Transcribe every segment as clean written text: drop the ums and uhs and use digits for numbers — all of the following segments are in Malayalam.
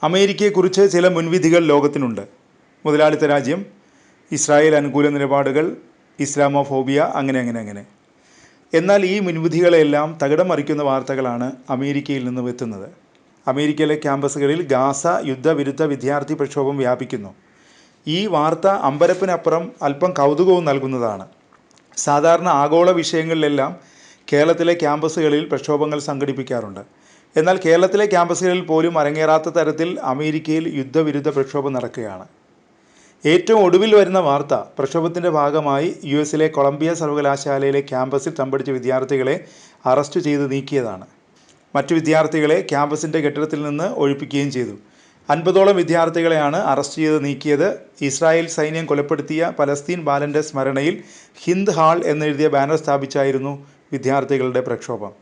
അമേരിക്കയെക്കുറിച്ച് ചില മുൻവിധികൾ ലോകത്തിനുണ്ട്. മുതലാളിത്ത രാജ്യം, ഇസ്രായേൽ അനുകൂല നിലപാടുകൾ, ഇസ്ലാമോഫോബിയ, അങ്ങനെ. എന്നാൽ ഈ മുൻവിധികളെല്ലാം തകിടം മറിക്കുന്ന വാർത്തകളാണ് അമേരിക്കയിൽ നിന്നും എത്തുന്നത്. അമേരിക്കയിലെ ക്യാമ്പസുകളിൽ ഗാസ യുദ്ധവിരുദ്ധ വിദ്യാർത്ഥി പ്രക്ഷോഭം വ്യാപിക്കുന്നു. ഈ വാർത്ത അമ്പരപ്പിനപ്പുറം അല്പം കൗതുകവും നൽകുന്നതാണ്. സാധാരണ ആഗോള വിഷയങ്ങളിലെല്ലാം കേരളത്തിലെ ക്യാമ്പസുകളിൽ പ്രക്ഷോഭങ്ങൾ സംഘടിപ്പിക്കാറുണ്ട്. എന്നാൽ കേരളത്തിലെ ക്യാമ്പസുകളിൽ പോലും അരങ്ങേറാത്ത തരത്തിൽ അമേരിക്കയിൽ യുദ്ധവിരുദ്ധ പ്രക്ഷോഭം നടക്കുകയാണ്. ഏറ്റവും ഒടുവിൽ വരുന്ന വാർത്ത പ്രക്ഷോഭത്തിൻ്റെ ഭാഗമായി US കൊളംബിയ സർവകലാശാലയിലെ ക്യാമ്പസിൽ തമ്പടിച്ച വിദ്യാർത്ഥികളെ അറസ്റ്റ് ചെയ്ത് നീക്കിയതാണ്. മറ്റു വിദ്യാർത്ഥികളെ ക്യാമ്പസിൻ്റെ കെട്ടിടത്തിൽ നിന്ന് ഒഴിപ്പിക്കുകയും ചെയ്തു. 50ഓളം വിദ്യാർത്ഥികളെയാണ് അറസ്റ്റ് ചെയ്ത് നീക്കിയത്. ഇസ്രായേൽ സൈന്യം കൊലപ്പെടുത്തിയ പലസ്തീൻ ബാലൻ്റെ സ്മരണയിൽ ഹിന്ദ് ഹാൾ എന്നെഴുതിയ ബാനർ സ്ഥാപിച്ചായിരുന്നു വിദ്യാർത്ഥികളുടെ പ്രക്ഷോഭം.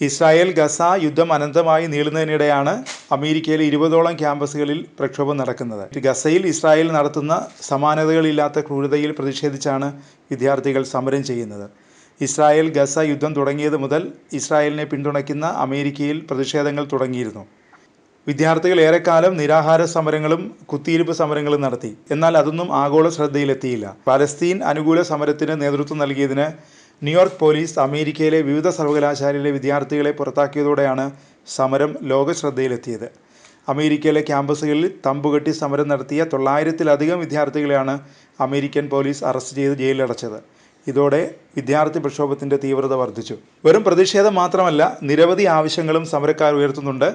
ഇസ്രായേൽ ഗസ യുദ്ധം അനന്തമായി നീളുന്നതിനിടെയാണ് അമേരിക്കയിലെ 20ഓളം ക്യാമ്പസുകളിൽ പ്രക്ഷോഭം നടക്കുന്നത്. ഗസയിൽ ഇസ്രായേൽ നടത്തുന്ന സമാനതകളില്ലാത്ത ക്രൂരതയിൽ പ്രതിഷേധിച്ചാണ് വിദ്യാർത്ഥികൾ സമരം ചെയ്യുന്നത്. ഇസ്രായേൽ ഗസ യുദ്ധം തുടങ്ങിയത് മുതൽ ഇസ്രായേലിനെ പിന്തുണയ്ക്കുന്ന അമേരിക്കയിൽ പ്രതിഷേധങ്ങൾ തുടങ്ങിയിരുന്നു. വിദ്യാർത്ഥികൾ ഏറെക്കാലം നിരാഹാര സമരങ്ങളും കുത്തിയിരിപ്പ് സമരങ്ങളും നടത്തി. എന്നാൽ അതൊന്നും ആഗോള ശ്രദ്ധയിലെത്തിയില്ല. പലസ്തീൻ അനുകൂല സമരത്തിന് നേതൃത്വം നൽകിയതിന് ന്യൂയോർക്ക് പോലീസ് അമേരിക്കയിലെ വിവിധ സർവകലാശാലയിലെ വിദ്യാർത്ഥികളെ പുറത്താക്കിയതോടെയാണ് സമരം ലോക ശ്രദ്ധയിലെത്തിയത്. അമേരിക്കയിലെ ക്യാമ്പസുകളിൽ തമ്പുകെട്ടി സമരം നടത്തിയ 900-ലധികം വിദ്യാർത്ഥികളെയാണ് അമേരിക്കൻ പോലീസ് അറസ്റ്റ് ചെയ്ത് ജയിലിലടച്ചത്. ഇതോടെ വിദ്യാർത്ഥി പ്രക്ഷോഭത്തിൻ്റെ തീവ്രത വർദ്ധിച്ചു. വെറും പ്രതിഷേധം മാത്രമല്ല, നിരവധി ആവശ്യങ്ങളും സമരക്കാർ ഉയർത്തുന്നുണ്ട്.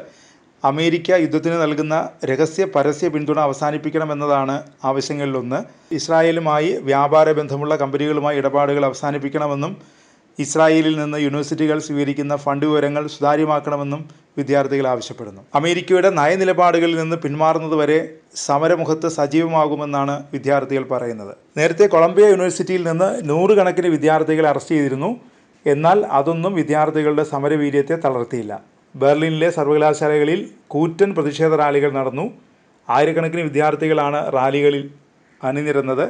അമേരിക്ക യുദ്ധത്തിന് നൽകുന്ന രഹസ്യ പരസ്യ പിന്തുണ അവസാനിപ്പിക്കണമെന്നതാണ് ആവശ്യങ്ങളിലൊന്ന്. ഇസ്രായേലുമായി വ്യാപാര ബന്ധമുള്ള കമ്പനികളുമായി ഇടപാടുകൾ അവസാനിപ്പിക്കണമെന്നും ഇസ്രായേലിൽ നിന്ന് യൂണിവേഴ്സിറ്റികൾ സ്വീകരിക്കുന്ന ഫണ്ട് വിവരങ്ങൾ സുതാര്യമാക്കണമെന്നും വിദ്യാർത്ഥികൾ ആവശ്യപ്പെടുന്നു. അമേരിക്കയുടെ നയനിലപാടുകളിൽ നിന്ന് പിന്മാറുന്നതുവരെ സമരമുഖത്ത് സജീവമാകുമെന്നാണ് വിദ്യാർത്ഥികൾ പറയുന്നത്. നേരത്തെ കൊളംബിയ യൂണിവേഴ്സിറ്റിയിൽ നിന്ന് 100 കണക്കിന് വിദ്യാർത്ഥികളെ അറസ്റ്റ് ചെയ്തിരുന്നു. എന്നാൽ അതൊന്നും വിദ്യാർത്ഥികളുടെ സമരവീര്യത്തെ തളർത്തിയില്ല. ബെർലിനിലെ സർവകലാശാലകളിൽ കൂറ്റൻ പ്രതിഷേധ റാലികൾ നടന്നു. ആയിരക്കണക്കിന് വിദ്യാർത്ഥികളാണ് റാലികളിൽ അണിനിരന്നത്.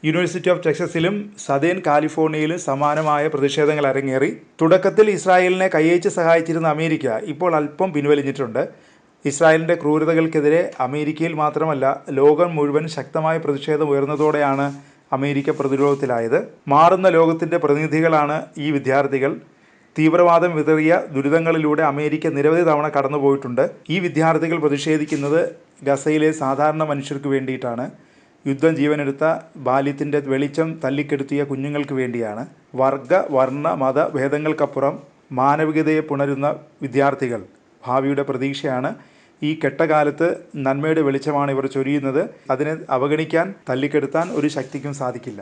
യൂണിവേഴ്സിറ്റി ഓഫ് ടെക്സസിലും സദേൺ കാലിഫോർണിയയിലും സമാനമായ പ്രതിഷേധങ്ങൾ അരങ്ങേറി. തുടക്കത്തിൽ ഇസ്രായേലിനെ കയ്യേച്ച് സഹായിച്ചിരുന്ന അമേരിക്ക ഇപ്പോൾ അല്പം പിൻവലിഞ്ഞിട്ടുണ്ട്. ഇസ്രായേലിൻ്റെ ക്രൂരതകൾക്കെതിരെ അമേരിക്കയിൽ മാത്രമല്ല ലോകം മുഴുവൻ ശക്തമായ പ്രതിഷേധം ഉയർന്നതോടെയാണ് അമേരിക്ക പ്രതിരോധത്തിലായത്. മാറുന്ന ലോകത്തിൻ്റെ പ്രതിനിധികളാണ് ഈ വിദ്യാർത്ഥികൾ. തീവ്രവാദം വിതറിയ ദുരിതങ്ങളിലൂടെ അമേരിക്ക നിരവധി തവണ കടന്നുപോയിട്ടുണ്ട്. ഈ വിദ്യാർത്ഥികൾ പ്രതിഷേധിക്കുന്നത് ഗസയിലെ സാധാരണ മനുഷ്യർക്ക് വേണ്ടിയിട്ടാണ്. യുദ്ധം ജീവനെടുത്ത ബാല്യത്തിൻ്റെ വെളിച്ചം തല്ലിക്കെടുത്തിയ കുഞ്ഞുങ്ങൾക്ക് വേണ്ടിയാണ്. വർഗ വർണ്ണ മത ഭേദങ്ങൾക്കപ്പുറം മാനവികതയെ പുണരുന്ന വിദ്യാർത്ഥികൾ ഭാവിയുടെ പ്രതീക്ഷയാണ്. ഈ കെട്ടകാലത്ത് നന്മയുടെ വെളിച്ചമാണ് ഇവർ ചൊരിയുന്നത്. അതിനെ അവഗണിക്കാൻ, തല്ലിക്കെടുത്താൻ ഒരു ശക്തിക്കും സാധിക്കില്ല.